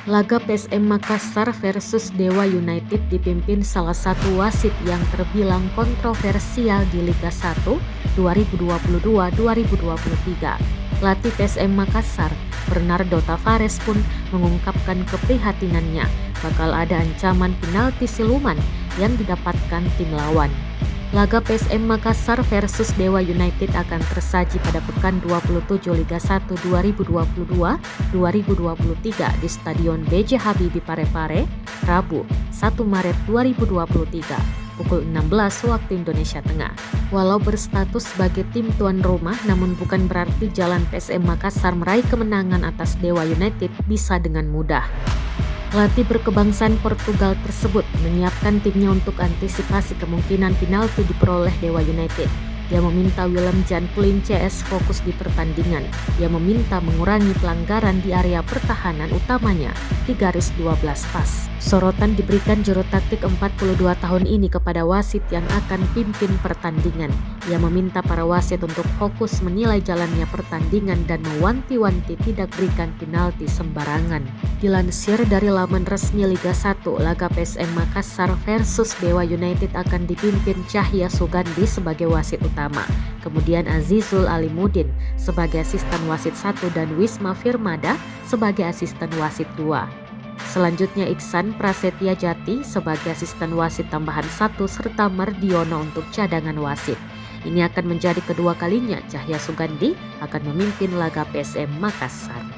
Laga PSM Makassar versus Dewa United dipimpin salah satu wasit yang terbilang kontroversial di Liga 1 2022-2023. Pelatih PSM Makassar, Bernardo Tavares pun mengungkapkan keprihatinannya bakal ada ancaman penalti siluman yang didapatkan tim lawan. Laga PSM Makassar versus Dewa United akan tersaji pada pekan 27 Liga 1 2022-2023 di Stadion B.J. Habibie Parepare, Rabu, 1 Maret 2023, pukul 16 waktu Indonesia Tengah. Walau berstatus sebagai tim tuan rumah, namun bukan berarti jalan PSM Makassar meraih kemenangan atas Dewa United bisa dengan mudah. Pelatih berkebangsaan Portugal tersebut menyiapkan timnya untuk antisipasi kemungkinan penalti diperoleh Dewa United. Dia meminta Willem Jan Pluim CS fokus di pertandingan. Dia meminta mengurangi pelanggaran di area pertahanan utamanya di garis 12 pas. Sorotan diberikan juru taktik 42 tahun ini kepada wasit yang akan pimpin pertandingan. Ia meminta para wasit untuk fokus menilai jalannya pertandingan dan mewanti-wanti tidak berikan penalti sembarangan. Dilansir dari laman resmi Liga 1, laga PSM Makassar versus Dewa United akan dipimpin Cahya Sugandi sebagai wasit utama. Kemudian Azizul Alimuddin sebagai asisten wasit 1 dan Wisma Firmada sebagai asisten wasit 2. Selanjutnya Iksan Prasetya Jati sebagai asisten wasit tambahan 1 serta Mardiono untuk cadangan wasit. Ini akan menjadi kedua kalinya Cahya Sugandi akan memimpin laga PSM Makassar.